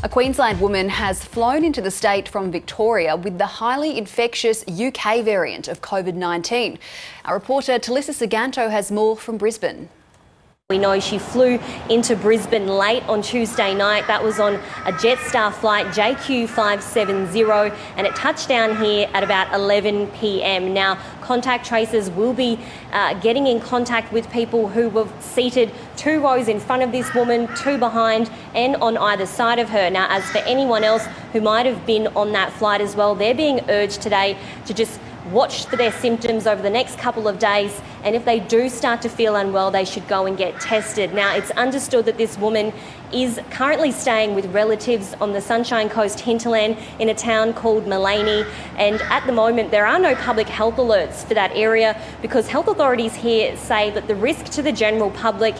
A Queensland woman has flown into the state from Victoria with the highly infectious UK variant of COVID-19. Our reporter Talissa Saganto has more from Brisbane. We know she flew into Brisbane late on Tuesday night. That was on a Jetstar flight JQ570 and it touched down here at about 11 p.m. Now, contact tracers will be getting in contact with people who were seated 2 rows in front of this woman, 2 behind and on either side of her. Now, as for anyone else who might have been on that flight as well, they're being urged today to just watch for their symptoms over the next couple of days, and if they do start to feel unwell, they should go and get tested. Now, it's understood that this woman is currently staying with relatives on the Sunshine Coast hinterland in a town called Maleny, and at the moment there are no public health alerts for that area because health authorities here say that the risk to the general public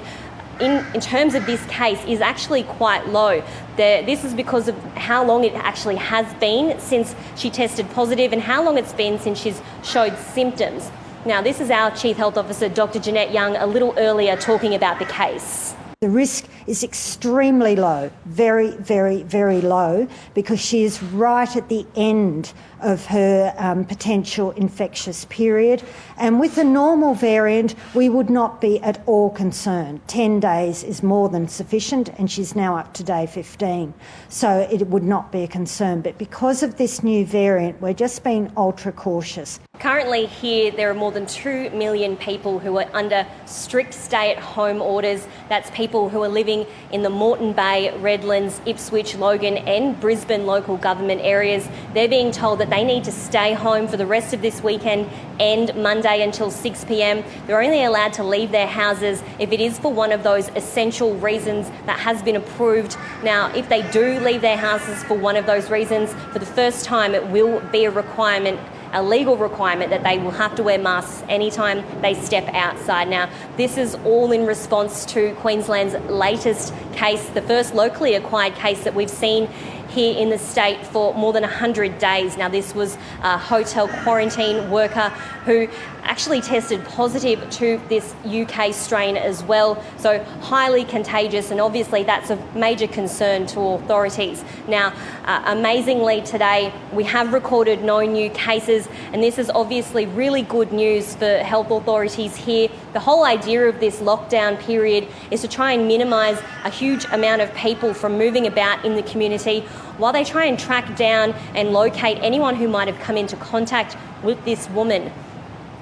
in terms of this case is actually quite low. This is because of how long it actually has been since she tested positive and how long it's been since she's showed symptoms. Now, this is our Chief Health Officer, Dr. Jeannette Young, a little earlier talking about the case. The risk is extremely low, very, very, very low, because she is right at the end of her potential infectious period. And with the normal variant, we would not be at all concerned. 10 days is more than sufficient, and she's now up to day 15. So it would not be a concern. But because of this new variant, we're just being ultra cautious. Currently here, there are more than 2 million people who are under strict stay-at-home orders. That's people who are living in the Moreton Bay, Redlands, Ipswich, Logan and Brisbane local government areas. They're being told that they need to stay home for the rest of this weekend and Monday until 6 p.m. They're only allowed to leave their houses if it is for one of those essential reasons that has been approved. Now, if they do leave their houses for one of those reasons, for the first time it will be a requirement, a legal requirement, that they will have to wear masks anytime they step outside. Now, this is all in response to Queensland's latest case, the first locally acquired case that we've seen here in the state for more than 100 days. Now, this was a hotel quarantine worker who actually tested positive to this UK strain as well, so highly contagious, and obviously that's a major concern to authorities. Now, amazingly today we have recorded no new cases, and this is obviously really good news for health authorities here. The whole idea of this lockdown period is to try and minimise a huge amount of people from moving about in the community while they try and track down and locate anyone who might have come into contact with this woman.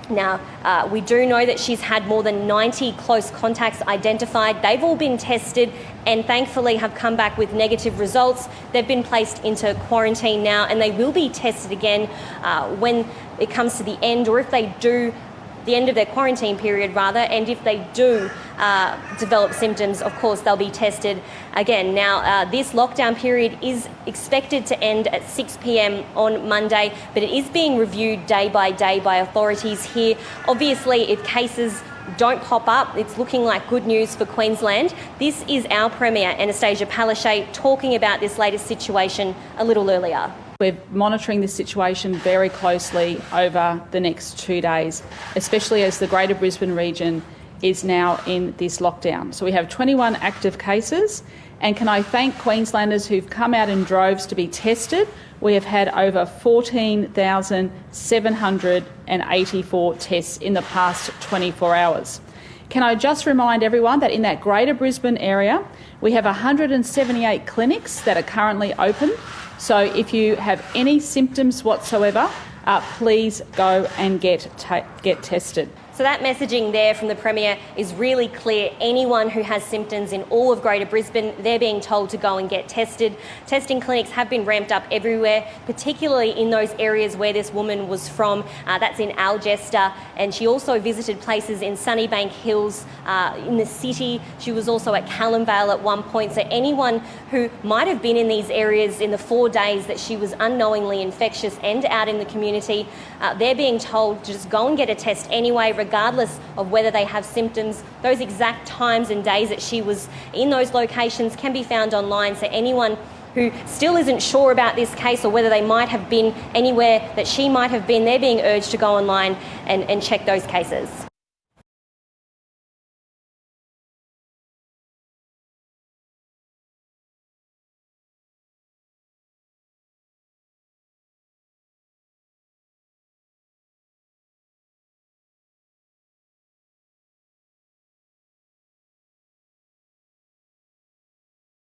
Now, we do know that she's had more than 90 close contacts identified. They've all been tested and thankfully have come back with negative results. They've been placed into quarantine now, and they will be tested again when it comes to the end, or if they do, the end of their quarantine period rather, and if they do develop symptoms, of course they'll be tested again. Now, this lockdown period is expected to end at 6 p.m. on Monday, but it is being reviewed day by day by authorities here. Obviously, if cases don't pop up, it's looking like good news for Queensland. This is our Premier, Anastasia Palaszczuk, talking about this latest situation a little earlier. We're monitoring this situation very closely over the next 2 days, especially as the Greater Brisbane region is now in this lockdown. So we have 21 active cases, and can I thank Queenslanders who've come out in droves to be tested. We have had over 14,784 tests in the past 24 hours. Can I just remind everyone that in that Greater Brisbane area, we have 178 clinics that are currently open. So if you have any symptoms whatsoever, please go and get tested. So that messaging there from the Premier is really clear. Anyone who has symptoms in all of Greater Brisbane, they're being told to go and get tested. Testing clinics have been ramped up everywhere, particularly in those areas where this woman was from. That's in Jetstar, and she also visited places in Sunnybank Hills, in the city. She was also at Callumvale at one point. So anyone who might have been in these areas in the 4 days that she was unknowingly infectious and out in the community, they're being told to just go and get a test anyway, regardless of whether they have symptoms. Those exact times and days that she was in those locations can be found online, so anyone who still isn't sure about this case or whether they might have been anywhere that she might have been, they're being urged to go online and check those cases.